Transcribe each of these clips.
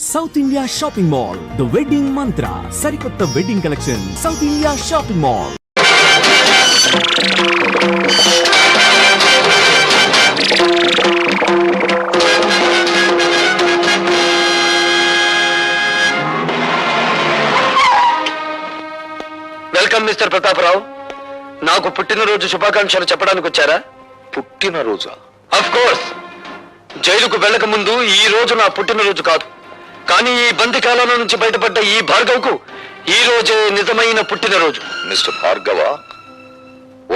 South India shopping mall the wedding మంత్ర సరికొత్త wedding collection south India shopping mall. Welcome mister Prataparao. నాకు పుట్టినరోజు శుభాకాంక్షలు చెప్పడానికి వచ్చారా? పుట్టినరోజా? Of course. జైలుకు వెళ్ళక ముందు ఈ రోజు నా పుట్టినరోజు కాదు, కానీ ఈ బంది కాలంలో నుంచి బయటపడ్డ ఈ భార్గవ్కు ఈ రోజే నిజమైన పుట్టినరోజు. మిస్టర్ భార్గవ,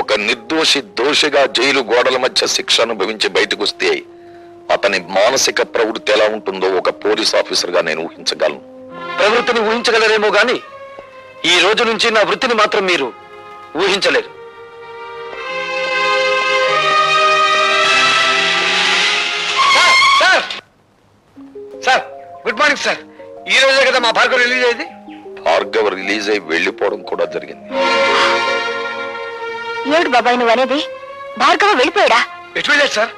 ఒక నిర్దోషి దోషిగా జైలు గోడల మధ్య శిక్ష అనుభవించి బయటకు వస్తే అతని మానసిక ప్రవృత్తి ఎలా ఉంటుందో ఒక పోలీస్ ఆఫీసర్ గా నేను ఊహించగలను. ప్రవృత్తిని ఊహించగలరేమో గాని ఈ రోజు నుంచి నా వృత్తిని మాత్రం మీరు ఊహించలేరు. Sir, good morning sir. ఈ రోజే కదా మా భార్గవ్ రిలీజ్ అయింది. భార్గవ రిలీజ్ అయి వెళ్లిపోవడం కూడా జరిగింది. ఏడు బాబాయ్ నువ్వు అనేది? భార్గవ వెళ్ళిపోయాడా? ఎటు వెళ్ళాడు సార్?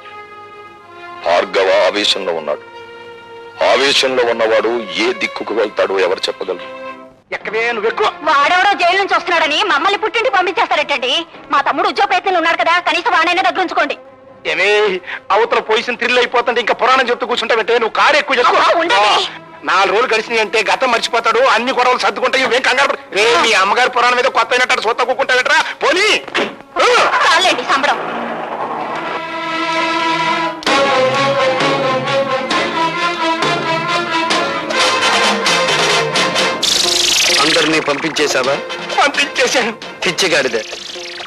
భార్గవ ఆవేశంలో ఉన్నాడు. ఆవేశంలో ఉన్నవాడు ఏ దిక్కుకు వెళ్తాడో ఎవరు చెప్పగలరు? వాడెవడో జైలు నుంచి వస్తున్నాడని మమ్మల్ని పుట్టింటి పంపించేస్తారటండి. మా తమ్ముడు ఉద్యోగ ప్రయత్నంలో ఉన్నాడు కదా, కనీసం వాడైనా దగ్గర ఉంచుకోండి. ఏమే అవతల పొజిషన్ థ్రిల్ అయిపోతుంటే ఇంకా పురాణం చెప్తూ కూర్చుంటావంటే నువ్వు కారు ఎక్కువ చేసుకో. 4 రోజులు గడిచినాయి అంటే గతం మర్చిపోతాడు, అన్ని గొడవలు సర్దుకుంటాయి. ఇవేం కంగారు రే, మీ అమ్మగారి పురాణం మీద కొత్త అయినట్టు సొత్త కూకుంటావేట్రా పోనీ. చాలండి సంబరం. అందరినీ పంపించేశావా? పంపించేశాను. పిచ్చిగాడిదే,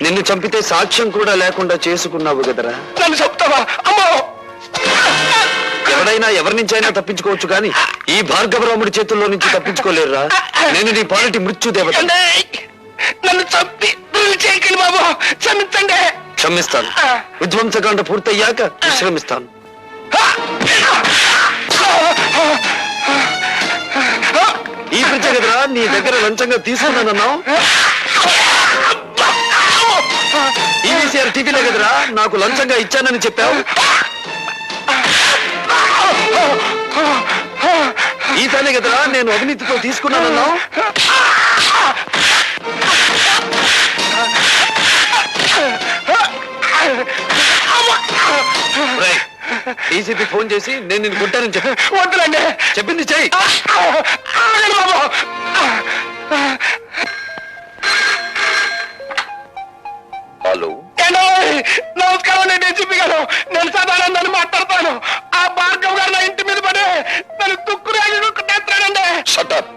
నిన్ను చంపితే సాక్ష్యం కూడా లేకుండా చేసుకున్నావు కదరా. నన్ను చెప్తావా? అమ్మో, ఎవడైనా ఎవరి నుంచైనా తప్పించుకోవచ్చు కానీ ఈ భార్గవరాముడి చేతుల్లో నుంచి తప్పించుకోలేరురా. నేను నీ పాలిటి మృత్యుదేవత. నన్ను చంపి చేయకండి బాబు, క్షమించండి. క్షమిస్తాను. విధ్వంసకాండ పూర్తయ్యాక విశ్రమిస్తాను. ఈ పిచ్చ కదరా నీ దగ్గర లంచంగా తీసుకున్నానన్నావు. ఈవీసీఆర్ టీవీలో కదరా నాకు లంచంగా ఇచ్చానని చెప్పావు. ఈతనే కదరా నేను అవినీతితో తీసుకున్నానన్నావు. డీసీపీ ఫోన్ చేసి నేను నిన్ను కొట్టానని చెప్పి వద్దులండి చెప్పింది చెయ్యి. హలో, నమస్కారం. నేను డీసీపీ గారు, నేను సదానందాన్ని మాట్లాడతాను. ఆ భార్గవ్ గారు నా ఇంటి మీద పడి నన్ను తుక్కురాడండి. షటప్.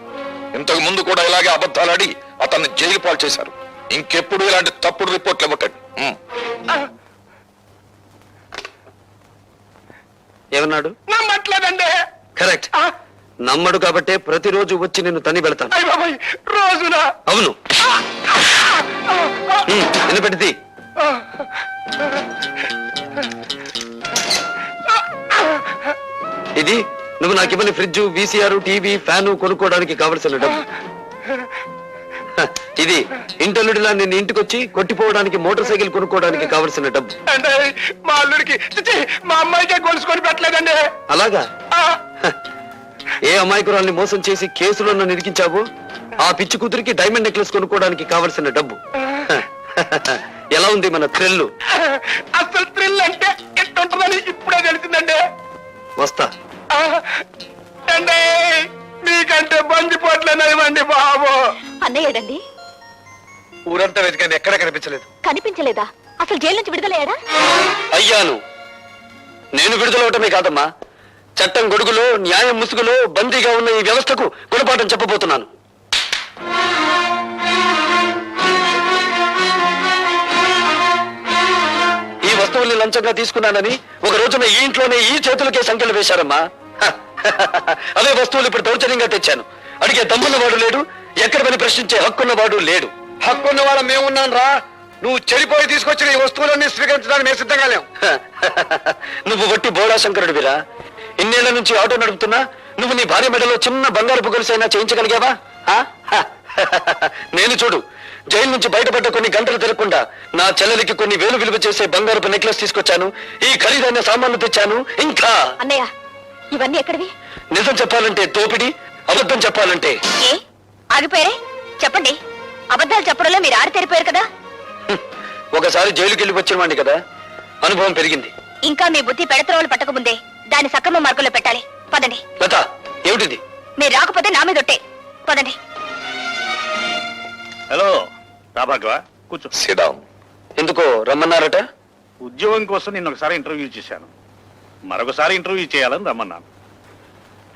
ఇంతకు ముందు కూడా ఇలాగే అబద్ధాలాడి అతన్ని జైలు పాలు చేశారు. ఇంకెప్పుడు ఇలాంటి తప్పుడు రిపోర్ట్లు ఇవ్వకండి. ఏమన్నాడు? నమ్మట్లేదండి. కరెక్ట్, నమ్మడు కాబట్టే ప్రతిరోజు వచ్చి నిన్ను తని పెడతాను. రోజునా? అవును. నిన్ను పెడితే ఇది నువ్వు నాకు ఇవ్వని ఫ్రిడ్జ్, వీసీఆర్, టీవీ, ఫ్యాను కొనుక్కోవడానికి కావలసిన డబ్బు. ఇది ఇంటల్లుడిలా నిన్ను ఇంటికొచ్చి కొట్టిపోవడానికి మోటార్ సైకిల్ కొనుక్కోవడానికి కావలసిన డబ్బు. మా అల్లుడికి మా అమ్మాయికే గొలుసుకొని పెట్టలేదండి. అలాగా? ఏ అమాయకురాల్ని మోసం చేసి కేసులో నన్ను ఇరికించావు ఆ పిచ్చి కూతురికి డైమండ్ నెక్లెస్ కొనుక్కోవడానికి కావలసిన డబ్బు. ఎలా ఉంది మన థ్రిల్? అసలు థ్రిల్ అంటే ఎట్టుంటుందని ఇప్పుడే తెలిసిందండి. వస్తా. మీకంటే బందిపోట్లేనివ్వండి బాబు. అన్నయ్యడండి? ఊరంతా వెతికాను, ఎక్కడ కనిపించలేదు. కనిపించలేదా? అసలు జైలు నుంచి విడుదలయ్యాడా? అయ్యాను. నేను విడుదలవటమే కాదమ్మా, చట్టం గొడుగులో న్యాయం ముసుగులో బందీగా ఉన్న ఈ వ్యవస్థకు గుణపాఠం చెప్పబోతున్నాను. ఈ వస్తువుల్ని లంచంగా తీసుకున్నానని ఒక రోజున ఈ ఇంట్లోనే ఈ చేతులకే సంఖ్యలు వేశారమ్మా. అవే వస్తువులు ఇప్పుడు దౌర్జన్యంగా తెచ్చాను. అడిగే దమ్మున్నవాడు లేడు, ఎక్కడ పని ప్రశ్నించే హక్కున్నవాడు లేడు. హక్కున్న వాళ్ళ మేమున్నాను రా. నువ్వు చెడిపోయి తీసుకొచ్చిన ఈ వస్తువులన్నీ స్వీకరించడానికి మేము సిద్ధంగా లేవు. నువ్వు వట్టి బోడా శంకరుడివిరా. ఇన్నేళ్ల నుంచి ఆటో నడుపుతున్నా నువ్వు నీ భార్య మెడలో చిన్న బంగారు గొలుసైనా చేయించగలిగావా? నేను చూడు, జైలు నుంచి బయటపడ్డ కొన్ని గంటలు తిరగకుండా నా చెల్లెలికి కొన్ని వేలు విలువ చేసే బంగారపు నెక్లెస్ తీసుకొచ్చాను, ఈ ఖరీదైన సామాన్లు తెచ్చాను. ఇంకా అన్నయ్య ఇవన్నీ ఎక్కడివి? నిజం చెప్పాలంటే దోపిడి, అబద్ధం చెప్పాలంటే ఏ ఆగిపోయారే? చెప్పండి. అబద్ధాలు చెప్పడంలో మీరు ఆరితేరిపోయారు కదా. ఒకసారి జైలుకి వెళ్ళి వచ్చిన వాడిని కదా, అనుభవం పెరిగింది. ఇంకా మీ బుద్ధి పెడత్రోలు పట్టకముందే దాన్ని సక్రమ మార్గంలో పెట్టాలి. పదండి. లత, ఏమిటిది? మీరు రాకపోతే నా మీద ఒట్టే. పదండి. హలో రాభాగవ, కూర్చో. సిడాం. ఎందుకో రమ్మన్నారట? ఉద్యోగం కోసం నిన్న ఒకసారి ఇంటర్వ్యూ చేశాను. మరొకసారి ఇంటర్వ్యూ చేయాలని రమ్మన్నాను.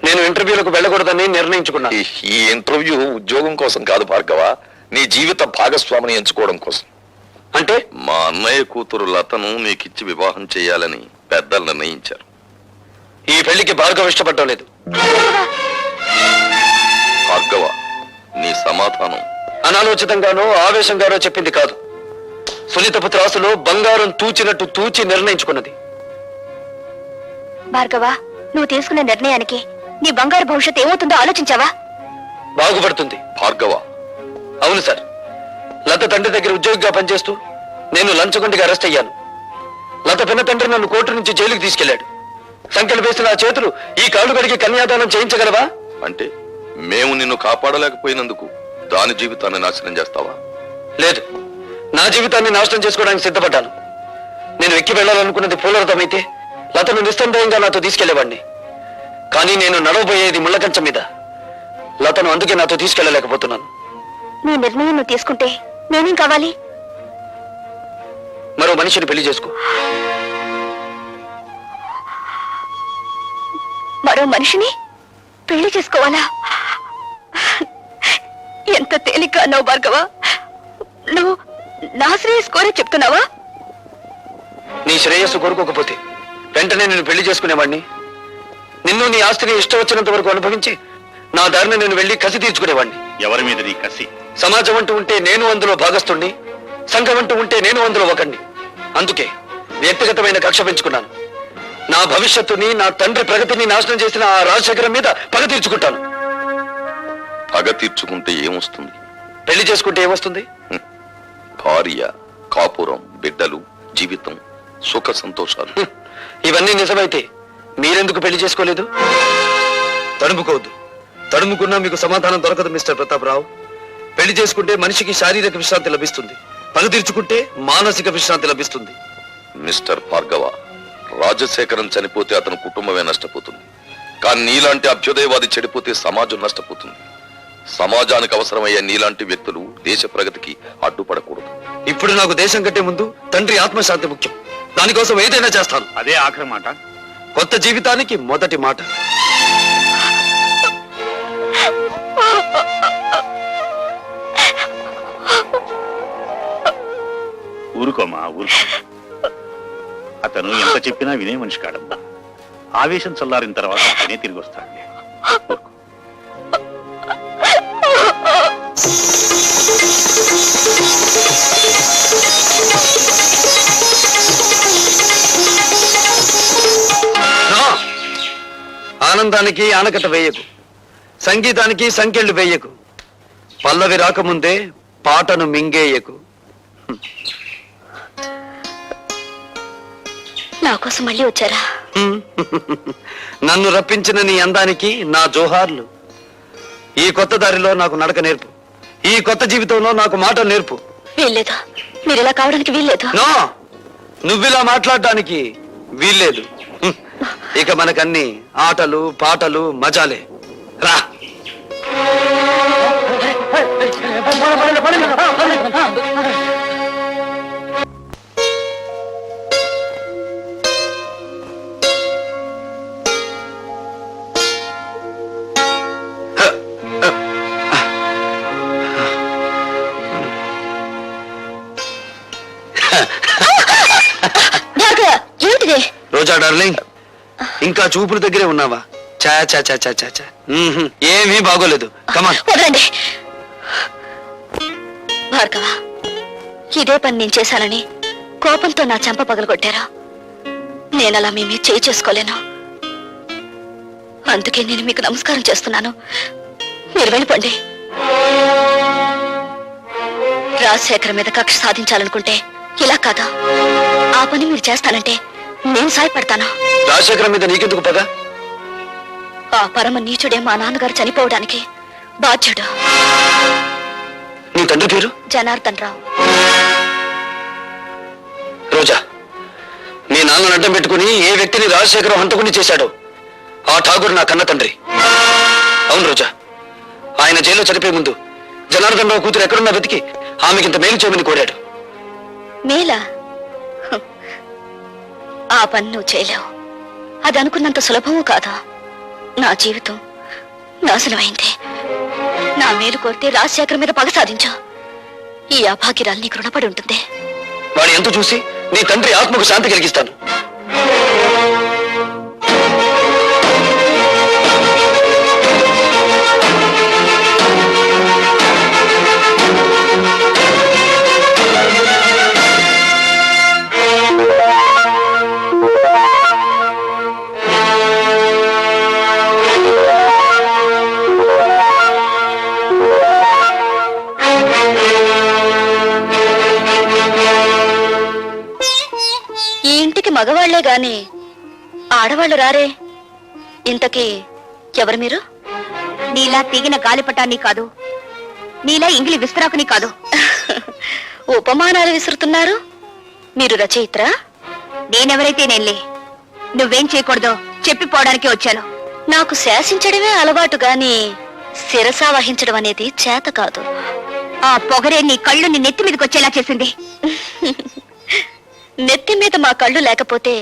నేను ఇంటర్వ్యూలకు వెళ్ళకూడదని నిర్ణయించుకున్నాను. ఈ ఇంటర్వ్యూ ఉద్యోగం కోసం కాదు భార్గవ, నీ జీవిత భాగస్వామిని ఎంచుకోవడం కోసం. అంటే మా అన్నయ్య కూతురు లతను నీకిచ్చి వివాహం చేయాలని పెద్దలు నిర్ణయించారు. ఈ పెళ్లికి భార్గవ ఇష్టపడటం లేదు. భార్గవ, నీ సమాధానం. అనాలోచితంగానో ఆవేశంగానో చెప్పింది కాదు. సునీతపు త్రాసులో బంగారం తూచినట్టు తూచి నిర్ణయించుకున్నది. భార్గవ, నువ్వు తీసుకున్న నిర్ణయానికి నీ బంగారు భవిష్యత్తు ఏమవుతుందో ఆలోచించావా? బాగుపడుతుంది. భార్గవ, అవును సార్, లత తండ్రి దగ్గర ఉద్యోగిగా పనిచేస్తూ నేను లంచగొండిగా అరెస్ట్ అయ్యాను. లత పిన్న తండ్రి నన్ను కోర్టు నుంచి జైలుకి తీసుకెళ్లాడు. సంఖ్యలు వేసిన ఆ చేతులు ఈ కాళ్ళు కడిగి కన్యాదానం చేయించగలవా? అంటే మేము నిన్ను కాపాడలేకపోయినందుకు దాని జీవితాన్ని నాశనం చేస్తావా? లేదు, నా జీవితాన్ని నాశనం చేసుకోవడానికి సిద్ధపడ్డాను. నేను ఎక్కి వెళ్ళాలనుకున్నది పూలరథమైతే లతను నిస్సందేహంగా నాతో తీసుకెళ్లేవాడిని. కానీ నేను నడవబోయేది ముళ్ళకంచం మీద. లతను అందుకే నాతో తీసుకెళ్లలేకపోతున్నాను. నీ నిర్ణయం నువ్వు తీసుకుంటే నేనేం కావాలి? మరో మనిషిని పెళ్లి చేసుకో. మరో మనిషిని పెళ్లి చేసుకోవాలా? ఎంత తేలిక అన్నావు భార్గవ. నువ్వు నా శ్రేయస్ కోరే చెప్తున్నావా? నీ శ్రేయస్సు కోరుకోకపోతే వెంటనే నేను పెళ్లి చేసుకునేవాడిని. నిన్ను నీ ఆస్తిని ఇష్టం వచ్చినంత వరకు అనుభవించి నా దారిని నేను వెళ్లి కసి తీర్చుకునేవాడిని. ఎవరి మీద నీ కసి? సమాజం అంటూ ఉంటే నేను అందులో భాగస్తుణ్ణి, సంఘం అంటూ ఉంటే నేను అందులో ఒకణ్ణి. అందుకే వ్యక్తిగతమైన కక్ష పెంచుకున్నాను. నా భవిష్యత్తుని, నా తండ్రి ప్రగతిని నాశనం చేసిన ఆ రాజశేఖరం మీద పగ తీర్చుకుంటాను. పగ తీర్చుకుంటే ఏమొస్తుంది? పెళ్లి చేసుకుంటే ఏమొస్తుంది? భార్య, కాపురం, బిడ్డలు, జీవితం, సుఖ సంతోషాలు. ఇవన్నీ నిజమైతే మీరెందుకు పెళ్లి చేసుకోలేదు? తడుముకోవద్దు. తడుముకున్నా మీకు సమాధానం దొరకదు మిస్టర్ ప్రతాపరావు. పెళ్లి చేసుకుంటే మనిషికి శారీరక విశ్రాంతి లభిస్తుంది, పగ తీర్చుకుంటే మానసిక విశ్రాంతి లభిస్తుంది. మిస్టర్ భార్గవ, రాజశేఖరం చనిపోతే అతని కుటుంబమే నష్టపోతుంది. కానీ నీలాంటి అభ్యుదయవాది చెడిపోతే సమాజం నష్టపోతుంది. సమాజానికి అవసరమయ్యే నీలాంటి వ్యక్తులు దేశ ప్రగతికి అడ్డుపడకూడదు. ఇప్పుడు నాకు దేశం కంటే ముందు తండ్రి ఆత్మశాంతి ముఖ్యం. దానికోసం ఏదైనా చేస్తాను. అదే ఆఖరి మాట. కొత్త జీవితానికి మొదటి మాట. ఊరుకోమా, ఊరుకో. అతను ఎంత చెప్పినా వినే మనిషి కాడమ్మా. ఆవేశం చల్లారిన తర్వాత అతనే తిరిగి వస్తాడు. ఊరుకో. ఆనందానికి ఆనకట్ట వేయకు, సంగీతానికి సంకెళ్ళు వేయకు, పల్లవి రాకముందే పాటను మింగేయకు. నా కోసం మళ్ళీ వచ్చారా? నన్ను రప్పించిన నీ అందానికి నా జోహార్లు. ఈ కొత్త దారిలో నాకు నడక నేర్పు. ఈ కొత్త జీవితంలో నాకు మాట నేర్పు. వీల్లేదు. మీరు ఇలా కావడానికి వీల్లేదు. నో, నువ్విలా మాట్లాడడానికి వీల్లేదు. ఇక మనకన్నీ ఆటలు పాటలు మజాలే. రా. ఏంటిది? రోజా డార్లింగ్, ఇంకా చూపుల దగ్గరే ఉన్నావా? చా చా చా చా చా చా. ఏమీ బాగోలేదు. కమాన్. వదలండి భార్గవ. ఇదే పని నేను చేశానని కోపంతో నా చెంప పగలగొట్టారా? నేను అలా మీ మీద చేయి చేసుకోలేను. అందుకే నేను మీకు నమస్కారం చేస్తున్నాను. మీరు వెళ్ళిపోండి. రాజశేఖర్ మీద కక్ష సాధించాలనుకుంటే ఇలా కాదా? ఆ పని మీరు చేస్తానంటే నేను సాయపడతాను. రాజశేఖరం మీద నీకెందుకు పగ? ఆ పరమ నీచుడే మా నాన్నగారు చనిపోవడానికి బాధ్యుడు. నీ తండ్రి పేరు? జనార్దన్ రావు. రోజా, మీ నాన్నను అడ్డం పెట్టుకుని ఏ వ్యక్తిని రాజశేఖరం హంతకుని చేశాడో ఆ ఠాగూర్ నా కన్న తండ్రి. అవును రోజా, ఆయన జైల్లో చనిపోయే ముందు జనార్దన్ రావు కూతురు ఎక్కడున్నా వెతికి ఆమెకింత మేలు చేయమని కోరాడు. మేలా? హ్. ఆ పని నువ్వు చేయలేవు. అది అనుకున్నంత సులభము కాదా. నా జీవితం నాశనమైంది. నా మేలు కోరితే రాజశేఖర్ మీద పగ సాధించు. ఈ అభాగ్యరాలు నీకు రుణపడి ఉంటుంది. వాడి ఎంత చూసి నీ తండ్రి ఆత్మకు శాంతి కలిగిస్తాను. ఈ ఇంటికి మగవాళ్లే గాని ఆడవాళ్లు రారే. ఇంతకీ ఎవరు మీరు? నీలా తీగిన గాలిపటాన్ని కాదు, నీలా ఇంగిలి విస్తరాకుని కాదు. ఉపమానాలు విసురుతున్నారు. మీరు రచయిత్రా? నేనెవరైతే నేనులే. నువ్వేం చేయకూడదో చెప్పిపోవడానికి వచ్చాను. నాకు శాసించడమే అలవాటు గాని శిరసా వహించడం అనేది చేత కాదు. ఆ పొగరే నీ కళ్ళు నీ నెత్తి మీదకి వచ్చేలా చేసింది. నెత్తి మీద మా కళ్ళు లేకపోతే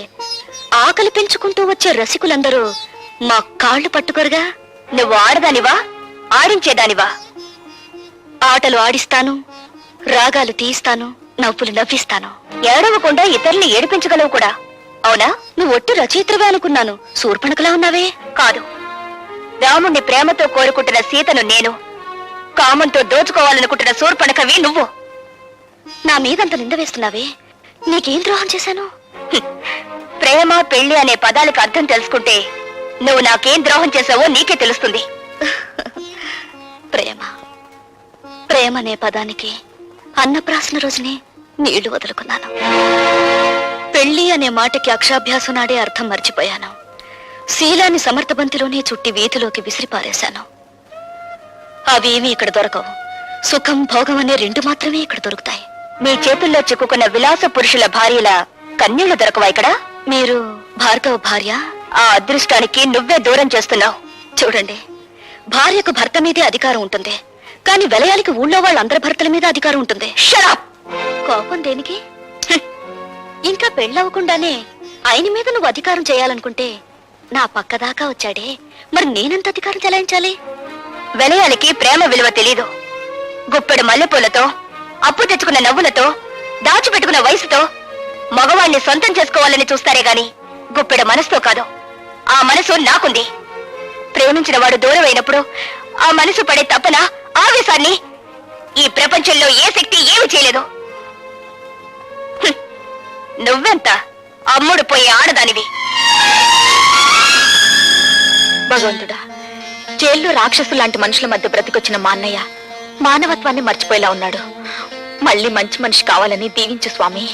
ఆకలి పెంచుకుంటూ వచ్చే రసికులందరూ మా కాళ్ళు పట్టుకోరుగా. నువ్వు ఆడదానివా, ఆడించేదానివా? ఆటలు ఆడిస్తాను, రాగాలు తీయిస్తాను, నవ్వులు నవ్విస్తాను. ఏడవకుండా ఇతరుల్ని ఏడిపించగలవు కూడా. అవునా? నువ్వు ఒట్టి రచయిత్రవే అనుకున్నాను. శూర్పణఖలా ఉన్నావే. కాదు, రాముణ్ణి ప్రేమతో కోరుకుంటున్న సీతను నేను, కామంతో దోచుకోవాలనుకుంటున్న శూర్పణఖవి నువ్వు. నా మీదంత నింద వేస్తున్నావే. నీకేం ద్రోహం చేశాను? ప్రేమ పెళ్లి అనే పదాలకు అర్థం తెలుసుకుంటే నువ్వు నాకేం ద్రోహం చేశావో నీకే తెలుస్తుంది. ప్రేమ ప్రేమ అనే పదానికి అన్నప్రాసన రోజునే నీళ్లు వదులుకున్నాను. పెళ్లి అనే మాటకి అక్షాభ్యాసం నాడే అర్థం మర్చిపోయాను. శీలాన్ని సమర్థబంతిలోనే చుట్టి వీధిలోకి విసిరిపారేశాను. అవేమీ ఇక్కడ దొరకవు. సుఖం భోగం అనే రెండు మాత్రమే ఇక్కడ దొరుకుతాయి. మీ చేతుల్లో చిక్కుకున్న విలాస పురుషుల భార్యల కన్యలు దొరకవా ఇక్కడ? మీరు భార్గవ భార్య? ఆ అదృష్టానికి నువ్వే దూరం చేస్తున్నావు. చూడండి, భార్యకు భర్త మీదే అధికారం ఉంటుంది, కానీ విలయానికి ఊళ్ళో వాళ్ళందరి భర్తల మీద అధికారం ఉంటుంది. షరాప్! కోపం దేనికి? ఇంకా పెళ్ళవకుండానే ఆయన మీద నువ్వు అధికారం చేయాలనుకుంటే నా పక్కదాకా వచ్చాడే, మరి నేనెంత అధికారం చెలాయించాలి? విలయాలకి ప్రేమ విలువ తెలీదు. గుప్పెడు మల్లెపూలతో, అప్పు తెచ్చుకున్న నవ్వులతో, దాచిపెట్టుకున్న వయసుతో మగవాణ్ణి సొంతం చేసుకోవాలని చూస్తారే గాని గుప్పెడు మనసుతో కాదు. ఆ మనసు నాకుంది. ప్రేమించిన వాడు దూరం అయినప్పుడు ఆ మనసు పడే తపన, ఆవేశాన్ని ఈ ప్రపంచంలో ఏ శక్తి ఏమి చేయలేదు. నువ్వెంత అమ్ముడు పోయే ఆడదానివి. భగవంతుడా, జైల్లో రాక్షసు లాంటి మనుషుల మధ్య బ్రతికొచ్చిన మా అన్నయ్య మానవత్వాన్ని మర్చిపోయేలా ఉన్నాడు. మళ్ళీ మంచి మనిషి కావాలని దీవించు స్వామి.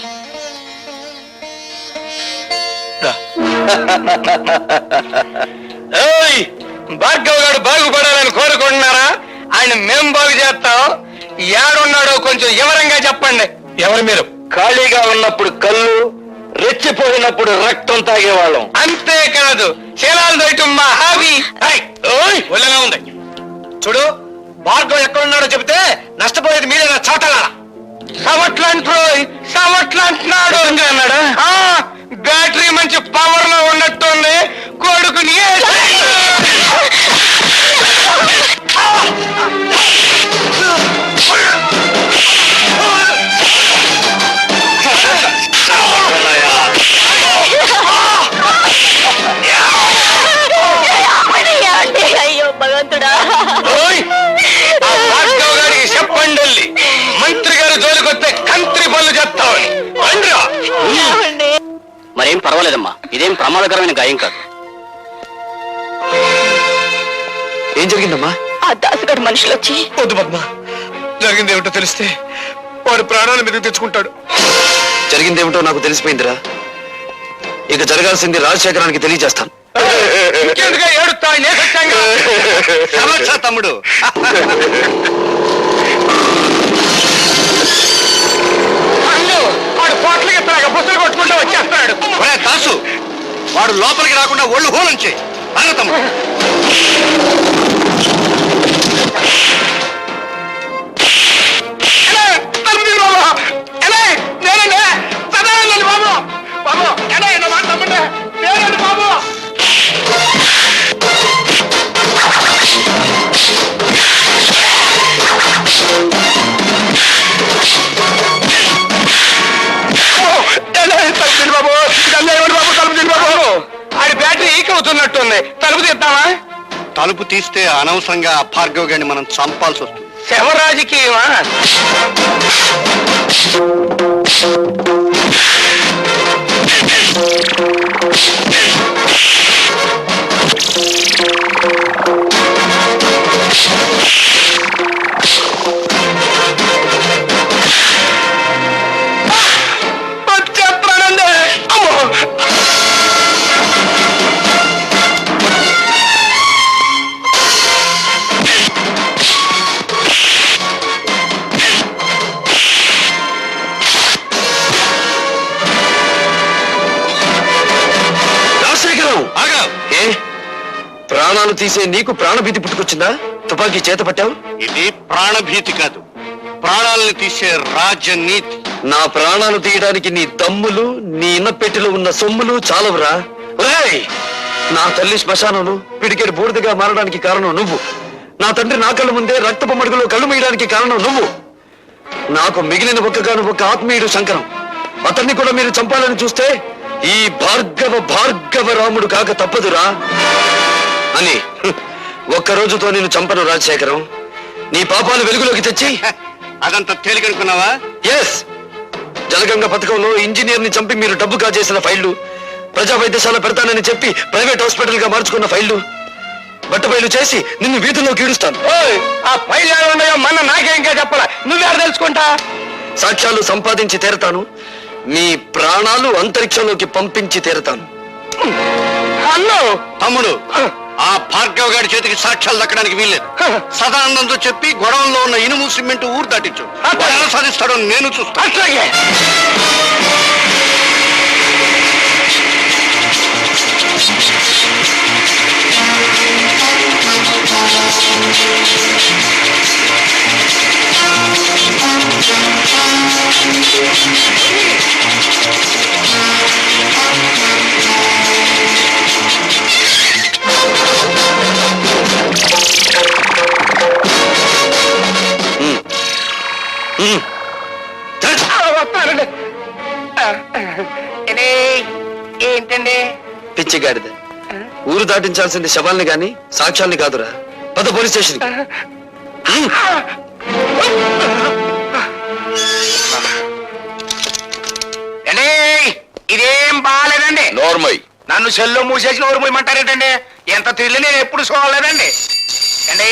భార్గవ్ గారు బాగుపడాలని కోరుకుంటున్నారా? ఆయన మేం బాగు చేస్తాం. ఏడున్నాడో కొంచెం వివరంగా చెప్పండి. ఎవరు మీరు? ఖాళీగా ఉన్నప్పుడు కళ్ళు, రెచ్చిపోయినప్పుడు రక్తం తాగేవాళ్ళం. అంతేకాదు, శీలాలు దొరకటం మా హాబీ. ఒళ్ళగా ఉంది. చూడు, భార్గవ్ ఎక్కడున్నాడో చెబితే నష్టపోయేది మీరే నా చోటలా. సమట్లంటున్నాడు అన్నాడా? బ్యాటరీ మంచి పవర్ లో ఉన్నట్టుంది. కొడుకుని అయ్యో భగవంతుడా, భార్గవ్ గారికి చెప్పండి, మంత్రి గారు జోలికొస్తే కంత్రి పనులు చెప్తామని. మరేం పర్వాలేదమ్మా, ఇదేం ప్రమాదకరమైన గాయం కాదు. ఏం జరిగిందమ్మా? ఆ దాసుగాడు మనుషులు వచ్చి. వద్దు పద్మ, జరిగిందేమిటో తెలిస్తే వాడు ప్రాణాల మీదకి తెచ్చుకుంటాడు. జరిగిందేమిటో నాకు తెలిసిపోయిందిరా. ఇక జరగాల్సింది రాజశేఖరానికి తెలియజేస్తాను. ఇంకెందుకు ఏడుస్తా సమస్య తమ్ముడు. వాడు పోట్లకి ఇస్తాక బుసలు కొట్టుకుంటూ వచ్చేస్తున్నాడు. ఒరే దాసు, వాడు లోపలికి రాకుండా ఒళ్ళు హోలంచే తమ్ముడు. ఆడి బ్యాటరీ ఈక్ అవుతున్నట్టుంది. తలుపు తీద్దామా? తలుపు తీస్తే అనవసరంగా భార్గవ్ గారిని మనం చంపాల్సి వస్తుంది. శవ రాజకీయమా? ప్రాణాలు తీసే నీకు ప్రాణభీతి పుట్టుకొచ్చిందా? తుపాకీ చేత పట్టావు. ఇది ప్రాణభీతి కాదు, ప్రాణాలను తీసే రాజనీతి. నా ప్రాణాలు తీయడానికి నీ దమ్ములు, నీ ఇన్నపెట్టిలో ఉన్న సొమ్ములు చాలవురా. ఒరేయ్, నా తల్లి శ్మశానంలో పిడికెడు బూడిదగా మారడానికి కారణం నువ్వు. నా తండ్రి నా కళ్ళ ముందే రక్తపు మడుగులో కళ్ళు మీయడానికి కారణం నువ్వు. నాకు మిగిలిన ఒక్క ఆత్మీయుడు శంకరం. అతన్ని కూడా మీరు చంపాలని చూస్తే ఈ భార్గవ రాముడు కాక తప్పదురా అని ఒక్క రోజుతో నేను చంపను రాజశేఖరం. నీ పాపాలు వెలుగులోకి తెచ్చి అదంతా తేలికనుకున్నావా? ఎస్, జలగంగ పథకంలో ఇంజనీర్ ని చంపి మీరు డబ్బు కాజేసిన ఫైళ్లు, ప్రజా వైద్యశాల పెడతానని చెప్పి ప్రైవేట్ హాస్పిటల్ గా మార్చుకున్న ఫైళ్లు, బట్టబయలు చేసి నిన్ను వీధుల్లోకి ఈడుస్తాను. ఆ ఫైల్ ఉన్నాయో మన నాకే ఇంకా చెప్పాలా? నువ్వెవరు తెలుసుకుంటా? సాక్ష్యాలు సంపాదించి తీరతాను. మీ ప్రాణాలు అంతరిక్షంలోకి పంపించి తీరతాను. హలో తమ్ముడు, ఆ భార్గవ్ గారి చేతికి సాక్ష్యాలు దక్కడానికి వీల్లేదు. సదానందంతో చెప్పి గొడవల్లో ఉన్న ఇనుము సిమెంట్ ఊరు దాటించు. ఎలా సాధిస్తాడో నేను చూస్తాను. ఏంటండి పిచ్చిగాడిద? ఊరు దాటించాల్సింది శవాల్ని గాని సాక్ష్యాల్ని కాదురా. పద పోలీస్ స్టేషన్. ఇదేం బాగాలేదండి. నోర్మై, నన్ను సెల్లో మూసేసి నోరు మూయమంటారేటండి? ఎంత తిరిగి నేను ఎప్పుడు చూడలేదండి. అండి,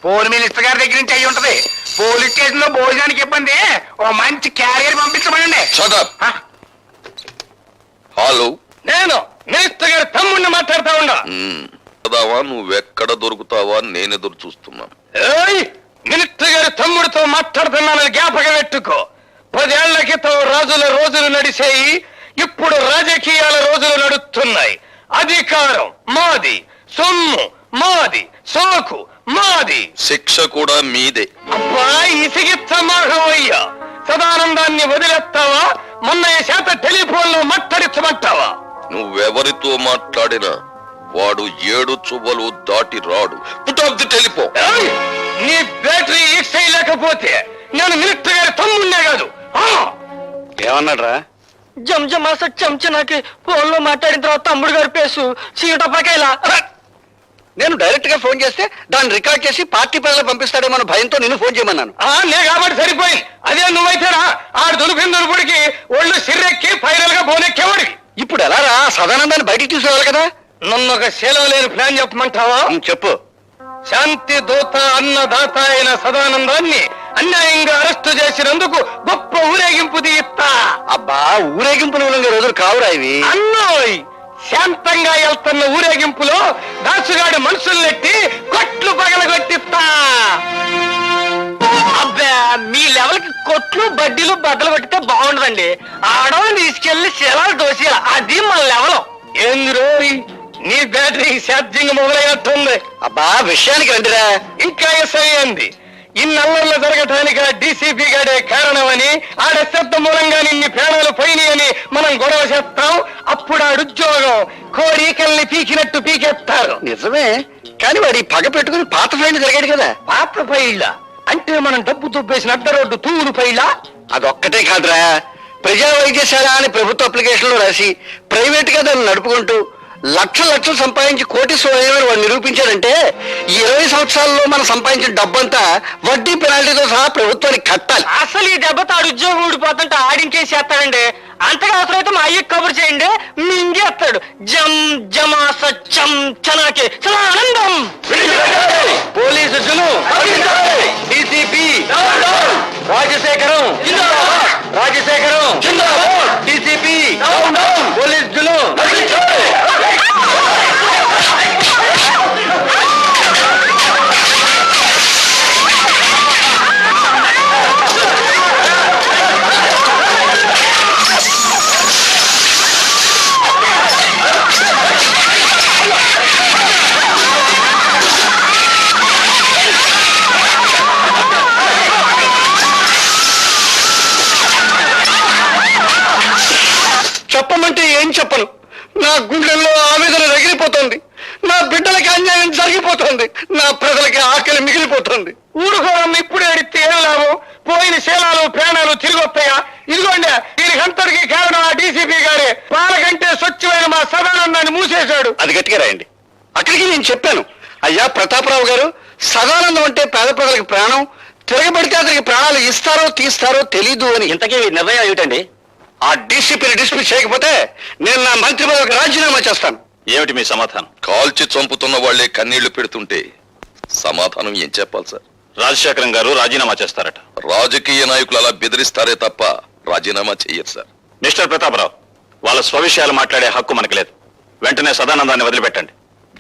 పోలీస్ మినిస్టర్ గారి దగ్గర నుంచి అయ్యి ఉంటది. పోలీస్ స్టేషన్ లో భోజనానికి ఇబ్బంది, ఓ మంచి క్యారియర్ పంపించమనండి. shut up. హలో, నేను మినిస్టర్ గారి తమ్ముడిని మాట్లాడుతా ఉండా. చదావా, నువ్వెక్కడ దొరుకుతావా నేను ఎదురు చూస్తున్నాను. మినిస్టర్ గారి తమ్ముడితో మాట్లాడుతున్నానని జ్ఞాపకం పెట్టుకో. 10 ఏళ్ల క్రితం రాజుల రోజులు నడిసేయి, ఇప్పుడు రాజకీయాల రోజులు నడుస్తున్నాయి. అధికారం మాది, సొమ్ము మాది, సోకు మాది, శిక్ష కూడా మీదే. అబ్బా ఇసిగిచ్చమాహయ్యా. సదానందాన్ని వదిలేస్తావా? మొన్నయ్య చేత టెలిఫోన్ లో మాట్లాడించమంటావా? నువ్వెవరితో మాట్లాడినా వాడు 7 చువ్వలు దాటి రాడు. Put off the telephone. నీ బ్యాటరీ ఈక్స్ లేకపోతే నేను మినిస్టర్ గారి తమ్ముడినే కాదు. ఏమన్నాడు రా? జంజమాస చెంచనాకి ఫోన్ లో మాట్లాడిన తర్వాత తమ్ముడు గారి పేసు చీటపకాయలా. నేను డైరెక్ట్ గా ఫోన్ చేస్తే దాన్ని రికార్డ్ చేసి పార్టీ ప్రజలు పంపిస్తాడేమో భయంతో నిన్ను ఫోన్ చేయమన్నాను. నే కాబట్టి సరిపోయింది. అదే నువ్వైతేనా ఆడు దులిపిన దులుపుడికి ఒళ్ళు సిర్రెక్కి ఫైనల్ గా బోనెక్కేవాడికి. ఇప్పుడు ఎలా రా? సదానందాన్ని బయటికి తీసుకోవాలి కదా. నన్ను ఒక శీలం లేని ప్లాన్ చెప్పమంటావా? చెప్పు. శాంతి దూత అన్నదాత అయిన సదానందాన్ని అన్యాయంగా అరెస్టు చేసినందుకు గొప్ప ఊరేగింపు తీస్తా. అబ్బా, ఊరేగింపులు రోజులు కావురా ఇవి. అన్నోయ్, శాంతంగా వెళ్తున్న ఊరేగింపులో దాసుగాడి మనుషుల్నెట్టి కొట్లు పగలగొట్టిస్తా. అబ్బా, మీ లెవెల్కి కొట్లు బడ్డీలు బద్దలు కొట్టితే బాగుండదండి. ఆడవాళ్ళని తీసుకెళ్లి శిలాలు దోసేయాలి, అది మన లెవెల్. ఏంది రోయ్, నీ బ్యాటరీ శాద్యంగా మొదలయ్యేస్తుంది. అబ్బా విషయానికి రండిరా. ఇంకా ఎస్ఐ అయింది. ఇన్నల్లర్లు జరగటానికి డీసీపీ గాడే కారణమని, ఆడ శబ్ద మూలంగా నిన్ని ప్రాణాలు పోయినాయని మనం గొడవ చేస్తాం. అప్పుడు ఆడుద్యోగం కోరికల్ని పీకినట్టు పీకేస్తారు. నిజమే, కానీ వాడి పగ పెట్టుకుని పాత ఫైన్ జరిగాడు కదా. పాత పైళ్ళ అంటే మనం డబ్బు దుబ్బేసిన అడ్డ రోడ్డు తూరు పైళ్ళ. అదొక్కటే కాదురా, ప్రజా వైద్యశాల అని ప్రభుత్వ అప్లికేషన్లో రాసి ప్రైవేట్ గా దాన్ని నడుపుకుంటూ లక్షలు సంపాదించి కోటీశ్వరుడు వాడు నిరూపించాడంటే 20 సంవత్సరాల్లో మనం సంపాదించిన డబ్బంతా వడ్డీ పెనాల్టీతో సహా ప్రభుత్వానికి కట్టాలి. అసలు ఈ దెబ్బతో ఆడు ఉద్యోగం ఊడిపోతుంటే ఆడింకేసి చేస్తాడండి. అంతగా అవసరమైతే మా అయ్యకి కబురు చేయండి, మింగేస్తాడు. జం జమా సత్యం చనాకే చాలా ఆనందం. Police DCP Rajasekharam DCP police చెప్పమంటే ఏం చెప్పను. నా గుండెల్లో ఆవేదన రగిలిపోతుంది. నా బిడ్డలకి అన్యాయం జరిగిపోతుంది. నా ప్రజలకి ఆకలి మిగిలిపోతుంది. ఊరుకోవడం ఇప్పుడు ఏడితే ఏం లాభం? పోయిన శీలాలు ప్రాణాలు తిరిగి వస్తాయా? ఇదిగోండి, దీనికంతటికి కారణం ఆ డీసీపీ గారే. పాలకంటే స్వచ్ఛమైన మా సదానందాన్ని మూసేశాడు. అది గట్టిగా రాయండి. అక్కడికి నేను చెప్పాను, అయ్యా ప్రతాపరావు గారు, సదానందం అంటే పేద ప్రజలకు ప్రాణం, తిరగబడితే అతనికి ప్రాణాలు ఇస్తారో తీస్తారో తెలీదు అని. ఇంతకీ నిర్ణయం ఏమిటండి? ఆ డీసీపీని డిస్మిస్ చేయకపోతే నేను నా మంత్రి పదవికి రాజీనామా చేస్తాను. ఏమిటి మీ సమాధానం? కాల్చి చంపుతున్న వాళ్లే కన్నీళ్లు పెడుతుంటే సమాధానం ఏం చెప్పాలి సార్? రాజశేఖరం గారు రాజీనామా చేస్తారట. రాజకీయ నాయకులు అలా బెదిరిస్తారే తప్ప రాజీనామా చెయ్యరు సార్. మిస్టర్ ప్రతాపరావు, వాళ్ళ స్వవిషయాలు మాట్లాడే హక్కు మనకు లేదు. వెంటనే సదానందాన్ని వదిలిపెట్టండి.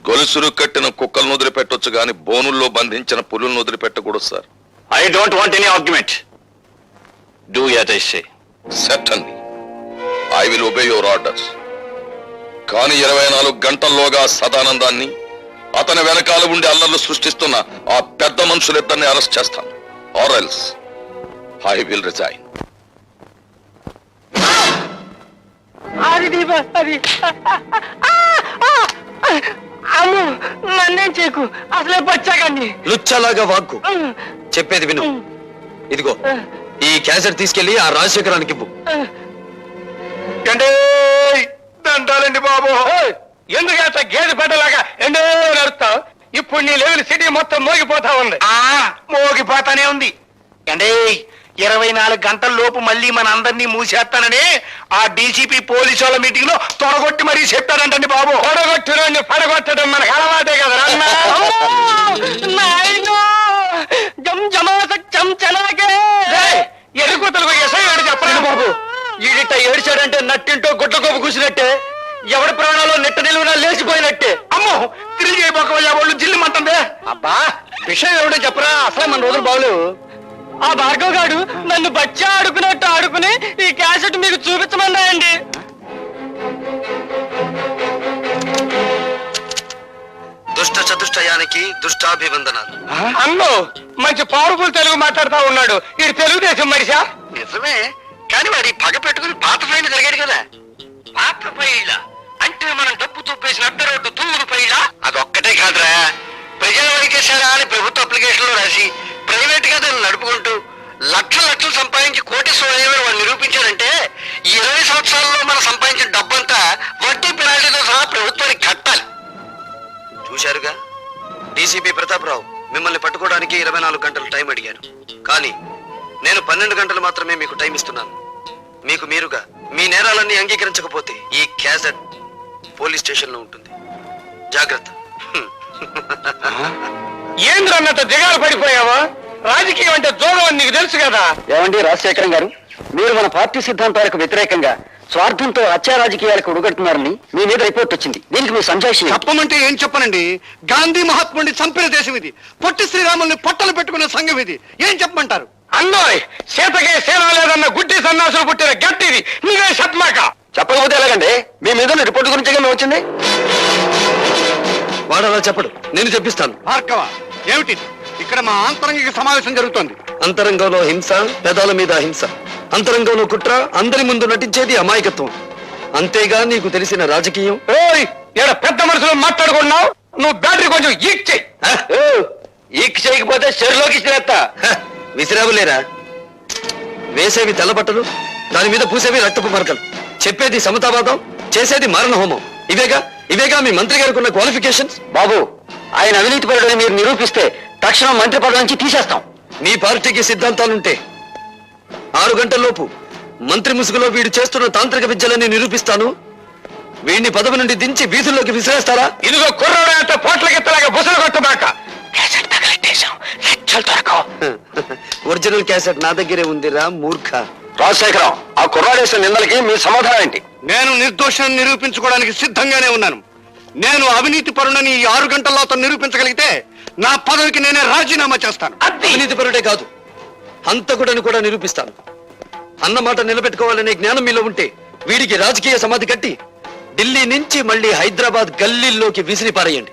గొలుసులు కట్టిన కుక్కలను వదిలిపెట్టొచ్చు గాని బోనుల్లో బంధించిన పులులను వదిలిపెట్టకూడదు sir. I don't want any argument. Do as I say. Certainly I will obey your orders. కానీ 24 గంటల్లోగా సదానందాన్ని, అతని వెనకాల ఉండి అల్లర్లు సృష్టిస్తున్న ఆ పెద్ద మనుషులిద్దరిని అరెస్ట్ చేస్తాను. Or else I will resign. అది అమ్ము, నన్నేం చేయకు, అసలే బచ్చాకండి. లుచ్చలాగా వాక్కు. చెప్పేది విను. ఇదిగో ఈ క్యాసెట్ తీసుకెళ్లి ఆ రాజశేఖరానికి ఇవ్వు. దండాలండి బాబు. ఎందుకంత గేదె పడ్డలాగా ఎండో నడుస్తావు? ఇప్పుడు నీ లెవెల్ సిటీ మొత్తం మోగిపోతా ఉంది. మోగిపోతానే ఉంది. అంటే 24 గంటల లోపు మళ్ళీ మన అందరినీ మూసేస్తానని ఆ డీసీపీ పోలీసు వాళ్ళ మీటింగ్ లో తొడగొట్టి మరీ చెప్పారంటండి బాబు. తొడగొట్టిన పడగొట్టడం మనకు అలవాటే కదా. ఎదుగుతలకు ఎసై చెప్పండి బాబు. ఈడిట ఏడిచాడంటే నట్టింటో గుడ్ల కోపు కూసినట్టే, ఎవడి ప్రాణాలు నెట్ట నిలువునా లేచిపోయినట్టే. అమ్మో, తిరిగి చేయబోకవయ్యా, వాళ్ళు జిల్లుమంటుందే. అబ్బా, విషయం ఎవడో చెప్పరా, అసలే మన రోజులు బావులు. ఆ భార్గవ్ గాడు నన్ను బచ్చా ఆడుకున్నట్టు ఆడుకుని ఈ క్యాసెట్ మీకు చూపించమన్నాయండి. దుష్ట చతుష్టయానికి దుష్టాభివందనాలు. అన్నో, మంచి పవర్ఫుల్ తెలుగు మాట్లాడుతా ఉన్నాడు. ఇది తెలుగుదేశం మనిషా? నిజమే, కానీ వాడి పగ పెట్టుకుని పాత ఫైన్ జరిగాడు కదా. పాత పైళ్ళ అంటే మనం డబ్బు తుప్పేసిన అడ్డ రోడ్డు తూరు పైళ్ళ. అదొక్కటే కాదురా, ప్రజా వైద్యశాల అని ప్రభుత్వ అప్లికేషన్లో రాసి ప్రైవేట్ గా దాన్ని నడుపుకుంటూ లక్షలు సంపాదించి కోటీశ్వరుడు వాడు నిరూపించాడంటే 20 సంవత్సరాల్లో మనం సంపాదించిన డబ్బంతా వడ్డీ పెనాల్టీతో సహా ప్రభుత్వానికి కట్టాలి. చూశారుగా, డీసీపీ ప్రతాపరావు మిమ్మల్ని పట్టుకోవడానికి 24 గంటలు టైం అడిగాను. కానీ నేను 12 గంటలు మాత్రమే మీకు టైం ఇస్తున్నాను. మీకు మీరుగా మీ నేరాలన్నీ అంగీకరించకపోతే ఈ క్యాసెట్ పోలీస్ స్టేషన్ లో ఉంటుంది. జాగ్రత్త. ఏంద్రన్నంత దిగాలు పడిపోయావా? రాజకీయం అంటే జోగం అని నీకు తెలుసు కదా. ఏమండి రాజశేఖరం గారు, మీరు మన పార్టీ సిద్ధాంతాలకు వ్యతిరేకంగా స్వార్థంతో హత్యా రాజకీయాలకు ఉడగట్టున్నారని మీ మీద రిపోర్ట్ వచ్చింది. దీనికి మీ సంజాయిషి చెప్పమంటే ఏం చెప్పనండి? గాంధీ మహాత్ముడిని చంపిన దేశం ఇది, పొట్టి శ్రీరాముల్ని పొట్టలు పెట్టుకున్న సంఘం ఇది. ఏం చెప్పమంటారు? అన్నోయ్ సీతకే సేవ లేదన్న గుడ్డి సన్నాసులు పుట్టిన గట్టిది నువ్వే చెప్పమాక. చెప్పకపోతే ఎలాగండి? మీ మీద రిపోర్ట్ గురించి మేము వచ్చింది. వాడు అలా చెప్పడు, నేను చెప్పిస్తాను. భార్గవ, ఏమిటిది? ఇక్కడ మా ఆంతరంగిక సమావేశం జరుగుతోంది. అంతరంగంలో హింస, పెదాల మీద హింస. అంతరంగంలో కుట్ర, అందరి ముందు నటించేది అమాయకత్వం. అంతేగా నీకు తెలిసిన రాజకీయం? ఏయ్ ఈడ పెద్ద మనుషులు మాట్లాడుకున్నావు. నువ్వు బ్యాటరీ కొంచెం ఈక్ చెయ్యి. ఈక్ చేయకపోతే చెరులోకి ఇచ్చిరేస్తా. విసిరావులేరా? వేసేవి తెల్లబట్టలు, దాని మీద పూసేవి రక్తపు మరకలు. చెప్పేది సమతావాదం, చేసేది మారణ హోమం. ఇవేగా మీ మంత్రి గారికి ఉన్న క్వాలిఫికేషన్స్. బాబు, ఆయన అవినీతి పరుడని మీరు నిరూపిస్తే తక్షణం మంత్రి పదవి నుంచి తీసేస్తాం. మీ పార్టీకి సిద్ధాంతాలుంటే 6 గంటల్లోపు మంత్రి ముసుగులో వీడు చేస్తున్న తాంత్రిక విద్యలని నిరూపిస్తాను. వీడిని పదవి నుండి దించి వీధుల్లోకి విసిరేస్తారా? ఇదిగో కుర్రాడు అంటే పోట్లకెత్తలాగా బుసలు కొట్టబాక. క్యాసెట్ తగలెట్టేశాం, లెక్కలు దొరకవు. ఒరిజినల్ క్యాసెట్ నా దగ్గరే ఉందిరా మూర్ఖ. రాజశేఖరం, ఆ కుర్రాడేసిన నిందలకి మీ సమాధానం ఏంటి? నేను నిర్దోషాన్ని నిరూపించుకోవడానికి సిద్ధంగానే ఉన్నాను. నేను అవినీతి పరుడని ఈ 6 గంటల్లో అతను నిరూపించగలిగితే నా పదవికి నేనే రాజీనామా చేస్తాను. అవినీతి పరుడే కాదు, హంతకుడని కూడా నిరూపిస్తాను. అన్నమాట నిలబెట్టుకోవాలనే జ్ఞానం మీలో ఉంటే వీడికి రాజకీయ సమాధి కట్టి ఢిల్లీ నుంచి మళ్ళీ హైదరాబాద్ గల్లీల్లోకి విసిరి పారేయండి.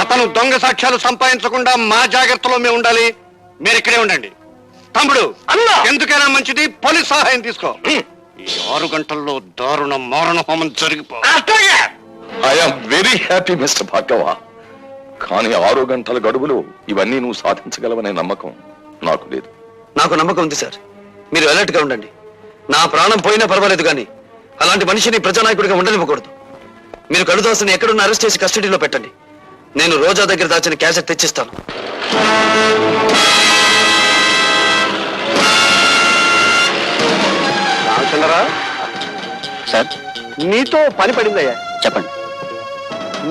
అతను దొంగ సాక్ష్యాలు సంపాదించకుండా మా జాగ్రత్తలో మేము ఉండాలి. మీరు ఇక్కడే ఉండండి. తమ్ముడు, అన్నా! ఎందుకైనా మంచిది పోలీస్ సహాయం తీసుకో. ఈ 6 గంటల్లో దారుణ మారణ హోమం జరిగిపో. అట్లాగే I'm very happy mister Bhargava. కానీ 6 గంటల గడువులో ఇవన్నీ నువ్వు సాధించగలవనే నమ్మకం నాకు లేదు. నాకు నమ్మకం ఉంది సార్. మీరు అలర్ట్ గా ఉండండి. నా ప్రాణం పోయినా పర్వాలేదు కానీ అలాంటి మనిషిని ప్రజానాయకుడిగా ఉండనివ్వకూడదు. మీరు కడుదాసుని ఎక్కడున్న అరెస్ట్ చేసి కస్టడీలో పెట్టండి. నేను రోజా దగ్గర దాచిన క్యాసెట్ తెచ్చిస్తాను. సార్ నీతో పని పడిందయ్యా. చెప్పండి.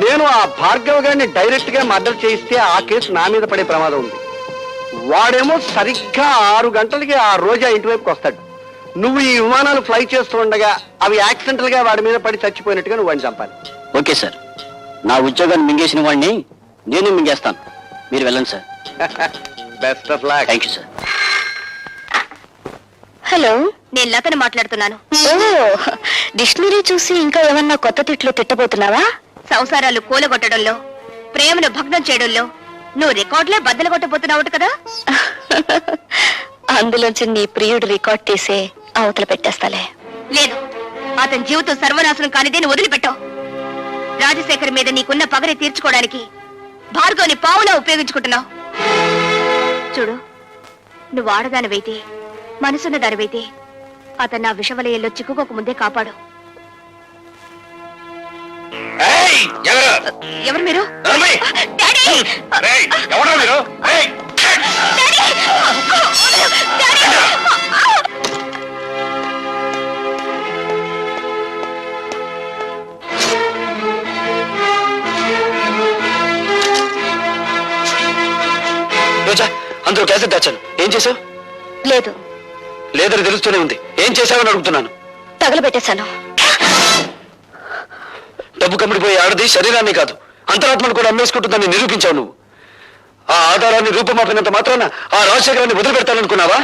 నేను ఆ భార్గవ్ గారిని డైరెక్ట్ గా మర్డర్ చేయిస్తే ఆ కేసు నా మీద పడే ప్రమాదం ఉంది. వాడేమో సరిగ్గా 6 గంటలకి ఆ రోజా ఇంటి వైపుకి వస్తాడు. నువ్వు ఈ విమానాలు ఫ్లై చేస్తూ ఉండగా అవి యాక్సిడెంటల్ గా వాడి మీద పడి చచ్చిపోయినట్టుగా నువ్వు వాడిని చంపాలి. ఓకే సార్, నా ఉద్యోగాన్ని మింగేసిన వాడిని నేను మింగేస్తాను. మీరు వెళ్ళండి sir. Best of luck. Thank you sir. Hello, నేను లతని మాట్లాడుతున్నాను. ఓ, డిక్షనరీ చూసి ఇంకా ఏమన్నా కొత్త తిట్లు తిట్టబోతున్నావా? సంసారాలు కూలగొట్టడంలో, ప్రేమను భగ్నం చేయడంలో నువ్వు రికార్డులే బద్దలు కొట్టబోతున్నావు కదా. అందులోంచి నీ ప్రియుడు రికార్డ్ తీసే అవతల పెట్టేస్తాలే. లేదు, అతని జీవితం సర్వనాశనం కానిదే నువ్వు వదిలిపెట్టావు. రాజశేఖర్ మీద నీకున్న పగని తీర్చుకోవడానికి భార్గవ్ని పావులా ఉపయోగించుకుంటున్నావు. చూడు, నువ్వు ఆడదానివైతే, మనసున్న దానివైతే అతను నా విషవలయంలో చిక్కుకోక ముందే కాపాడు. ఎవరు మీరు? డాడీ! ఎవరు మీరు? ఏయ్! డాడీ! డాడీ! రోజా, అందులో క్యాసెట్ దాచాను. ఏం చేసావు? లేదు, లేదని తెలుస్తూనే ఉంది. ఏం చేశావని అడుగుతున్నాను. తగలబెట్టేశాను. డబ్బు కమ్మిడిపోయే ఆడది శరీరాన్ని కాదు, అంతరాత్మను కూడా అమ్మేసుకుంటుందని నిరూపించావు నువ్వు. ఆ ఆధారాన్ని రూపమాపినంత మాత్రాన ఆ రాజశేఖరాన్ని వదిలిపెడతాననుకున్నావా?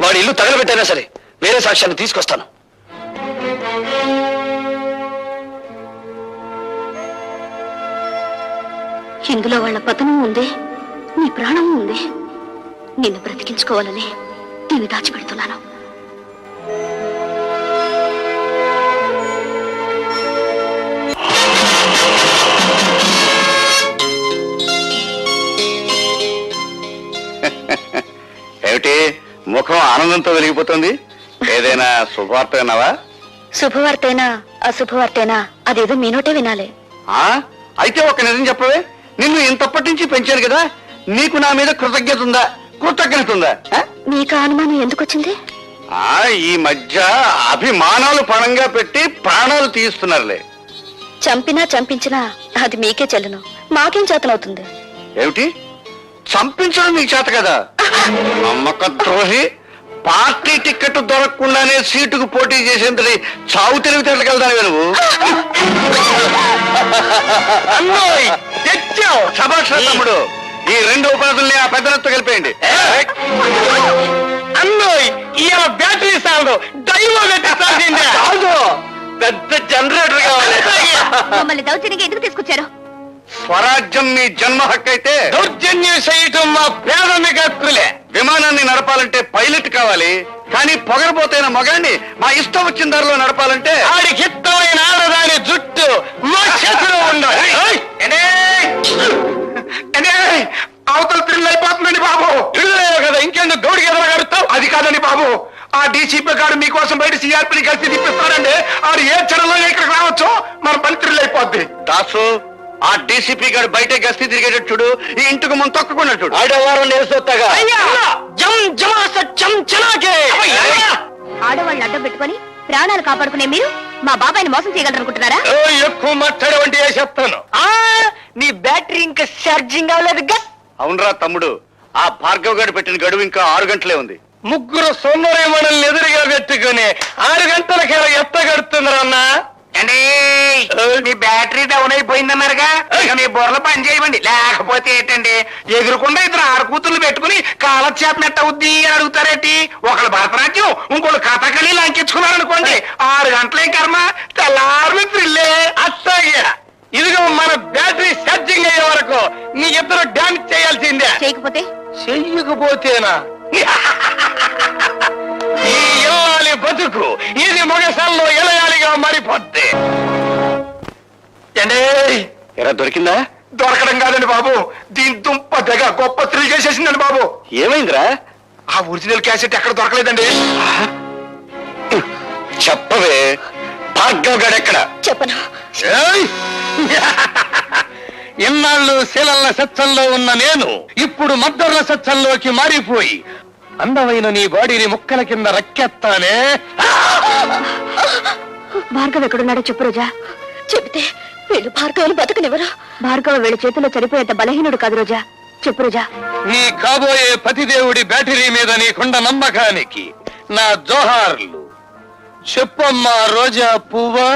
వాడి ఇల్లు తగలబెట్టైనా సరే వేరే సాక్ష్యాన్ని తీసుకొస్తాను. ఇందులో వాళ్ళ పతనం ఉంది, నీ ప్రాణం ఉంది. నిన్ను బ్రతికించుకోవాలని దీన్ని దాచిపెడుతున్నాను. ఏమిటి ముఖం ఆనందంతో వెలిగిపోతుంది? ఏదైనా శుభవార్త విన్నావా? శుభవార్తేనా అశుభవార్తేనా అదేదో మీ నోటే వినాలి. అయితే ఒక నిజం చెప్పవే. నిన్ను ఇంతప్పటి నుంచి పెంచాను కదా, నీకు నా మీద కృతజ్ఞత ఉందా? కృతజ్ఞత ఉందా? నీకు అనుమానం ఎందుకు వచ్చింది? ఈ మధ్య అభిమానాలు పణంగా పెట్టి ప్రాణాలు తీస్తున్నారులే. చంపినా చంపించినా అది మీకే చెల్లును, మాకేం చేతనవుతుంది? ఏమిటి? చంపించడం నీకు చేత కదా? నమ్మక ద్రోహి! పార్టీ టికెట్ దొరకకుండానే సీటుకు పోటీ చేసేంతటి చావు తెలివితేటకెళ్తాను నువ్వు. అన్నోయ్ తెచ్చావు శభాష్ రా తమ్ముడు. ఈ 2 ఉపనదుల్ని ఆ పెద్దలతో కలిపేయండి. అన్నోయ్ ఇవాళ బ్యాటరీ సాగు డైవో పెట్టాల్సిందే. పెద్ద జనరేటర్ కావాలి. మమ్మల్ని దౌర్జన్యంగా ఎందుకు తీసుకొచ్చారు? స్వరాజ్యం మీ జన్మ హక్కు అయితే దౌర్జన్యం చేయటం మా ప్రాథమిక హక్కులే. విమానాన్ని నడపాలంటే పైలట్ కావాలి, కానీ పొగరబోతైన మగాన్ని మా ఇష్టం వచ్చిన దారిలో నడపాలంటే ఆడికి ఇష్టమైన ఆడదాని జుట్టు మా చేతిలో ఉండాలి. అవతల థ్రిల్ అయిపోతుందండి బాబు. థ్రిల్ కదా ఇంకెందుకు గౌడికి ఎదరగడుతావు? అది కాదండి బాబు, ఆ డీసీపీ గారు మీకోసం బయట సిఆర్పీని కలిసి తిప్పిస్తారండి. ఆడు ఏ క్షణంలో ఇక్కడికి రావచ్చు, మన పని థ్రిల్ అయిపోద్ది. దాసు, ఆ డీసీపీ గారు బయట గస్తీ తిరిగేటట్టు చూడు, ఈ ఇంటికి మనం తొక్కకుండా చూడు. ఆడవారం నేర్సొత్తగా ఆడవాళ్ళు అడ్డం పెట్టుకొని ప్రాణాలు కాపాడుకునే మీరు మా బాబాయిని మోసం చేయగలరనుకుంటున్నారా? ఎక్కువ మాట్లాడే వంటి చెప్తాను. నీ బ్యాటరీ ఇంకా ఛార్జింగ్ అవ్వలేదు. అవునరా తమ్ముడు, ఆ భార్గవ్ గారు పెట్టిన గడువు ఇంకా 6 గంటలే ఉంది. ముగ్గురు సోమవారం మనల్ని ఎదురుగా పెట్టుకుని 6 గంటలకి ఎత్తగడుతున్నారన్నా. మీ బ్యాటరీ డౌన్ అయిపోయిందన్నారుగా, ఇక మీ బుర్రలు పని చేయమండి. లేకపోతే ఏంటండి, ఎదురుకుండా 2 ఆడకూతులు పెట్టుకుని కాలక్షేపం అవుద్ది అని అడుగుతారేంటి? ఒకళ్ళు భరతనాట్యం, ఇంకోళ్ళు కథకళి లంకించుకున్నారనుకోండి, 6 గంటలే కర్మ, తెల్లారు థ్రిల్లే. అట్లాగే ఇదిగో మన బ్యాటరీ ఛార్జింగ్ అయ్యే వరకు నీ ఇద్దరు డాన్స్ చేయాల్సిందే. చేయకపోతే చెయ్యకపోతేనా ఈ ఇల్లాలి బతుకు ఇది మొగసాల్లో ఇలయాలిగా మారిపోద్ది. ఎరా దొరికిందా? దొరకడం కాదండి బాబు, దీని దుంప దగ్గ గొప్ప థ్రిల్ చేసేసిందండి బాబు. ఏమైందిరా? ఆ ఒరిజినల్ క్యాసెట్ ఎక్కడ దొరకలేదండి. చెప్పవే, భార్గవ్ గారు ఎక్కడ? చెప్పను. ఇన్నాళ్ళు శీలల్ల సత్సంలో ఉన్న నేను ఇప్పుడు మద్దర్ల సత్సంలోకి మారిపోయి అందమైన నీ బాడీని ముక్కల కింద రక్కెత్తానే. భార్గవ్ ఎక్కడున్నాడో చెప్పు రోజా. చెబితే వీళ్ళు భార్గవులు బతకనివ్వరు. భార్గవ వీళ్ళ చేతిలో చనిపోయేంత బలహీనుడు కాదు రోజా. చెప్పు రోజా. నీ కాబోయే పతిదేవుడి బ్యాటరీ మీద నీకుండ నమ్మకానికి నా జోహార్లు. చెప్పమ్మా రోజా పువ్వా,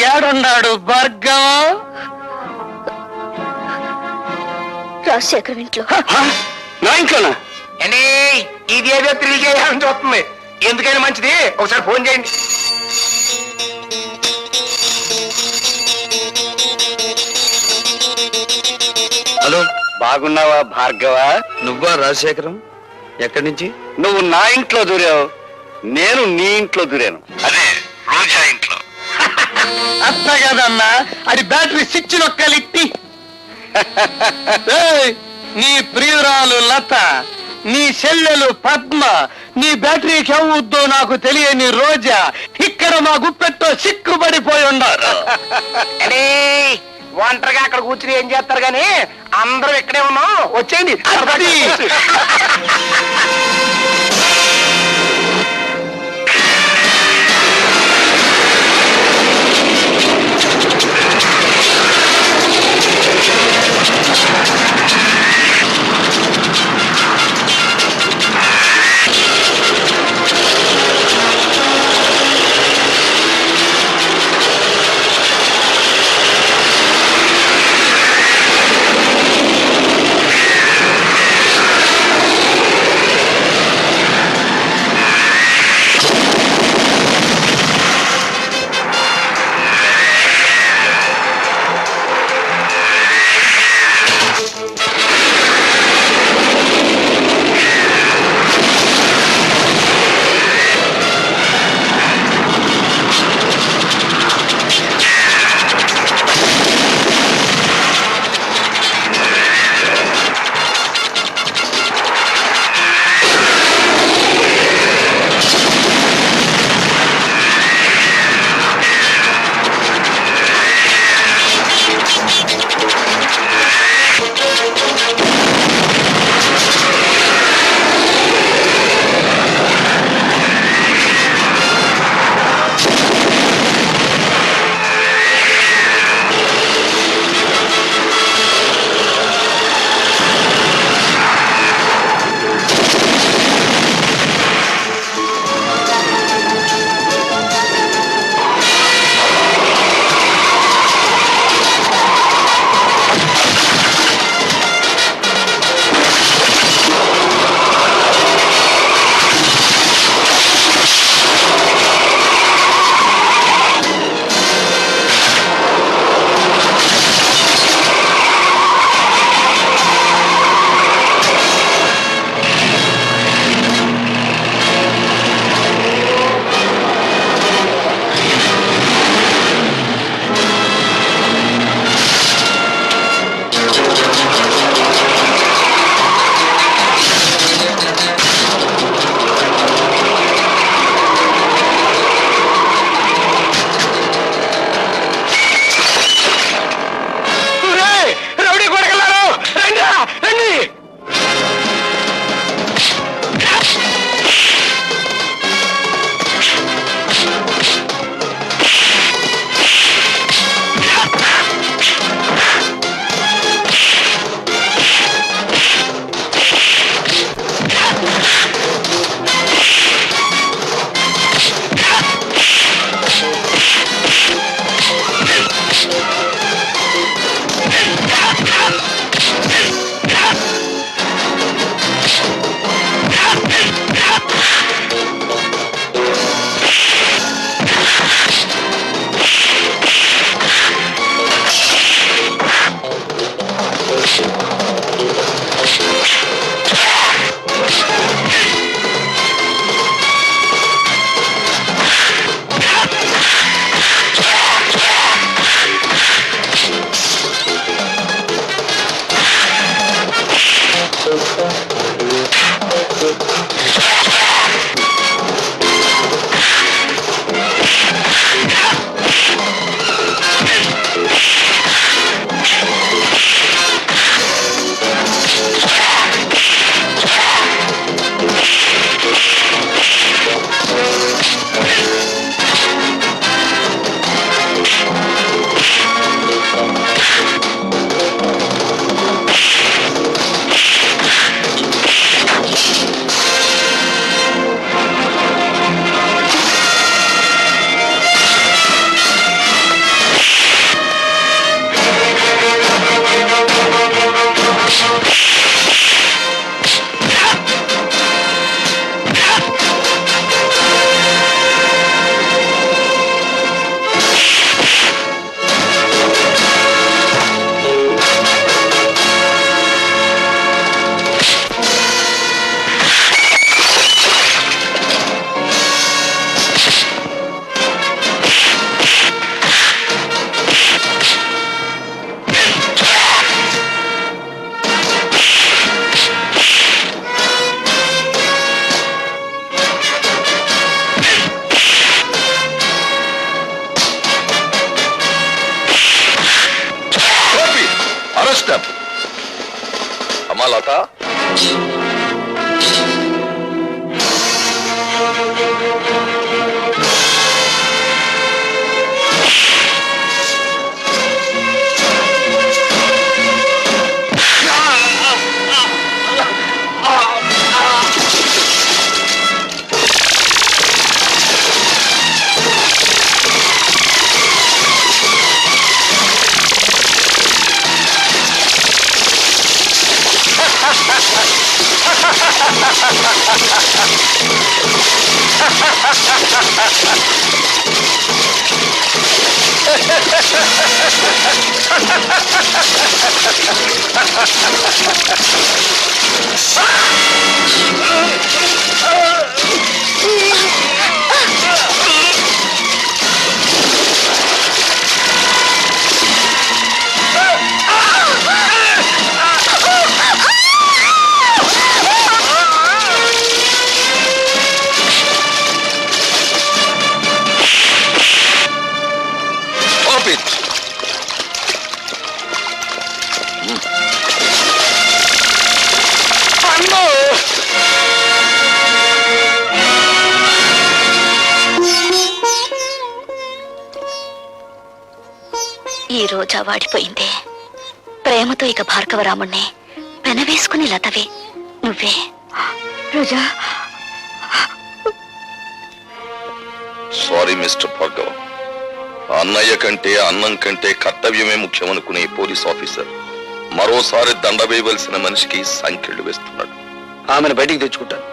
ఏడున్నాడు భార్గవ? రాజశేఖర్ ఇంట్లో. నా ఇంట్లోనా? అండి ఇదేదో థ్రిల్ చేయాలని చూస్తుంది. ఎందుకైనా మంచిది ఒకసారి ఫోన్ చేయండి. హలో, బాగున్నావా భార్గవ? నువ్వా రాజశేఖరం? ఎక్కడి నుంచి? నువ్వు నా ఇంట్లో దూరావు, నేను నీ ఇంట్లో దూరాను. అదే రోజా ఇంట్లో. అత్త కదన్నా, అది బ్యాటరీ స్విచ్ నొక్కలిట్టి. ఏయ్, నీ ప్రియురాలు లత, నీ చెల్లెలు పద్మ, నీ బ్యాటరీకి అవుద్దో నాకు తెలియని రోజా ఇక్కడ మా గుప్పెట్టో సిక్కుపడిపోయి ఉన్నారు. ఒంటరిగా అక్కడ కూర్చుని ఏం చేస్తారు గాని అందరూ ఇక్కడే ఉన్నాం, వచ్చేయండి. అది. అమ్మా లత, ఈ రోజా వాడిపోయిందే. ప్రేమతో ఇక భార్గవరాముణ్ణి పెనవేసుకుని లతవే నువ్వే. రోజా, సారీ మిస్టర్ భార్గవ. అన్నయ్య కంటే అన్నం కంటే కర్తవ్యమే ముఖ్యమనుకునే పోలీస్ ఆఫీసర్ మరోసారి దండ వేయవలసిన మనిషికి సంఖ్యలు వేస్తున్నాడు. ఆమెను బయటికి తెచ్చుకుంటాను.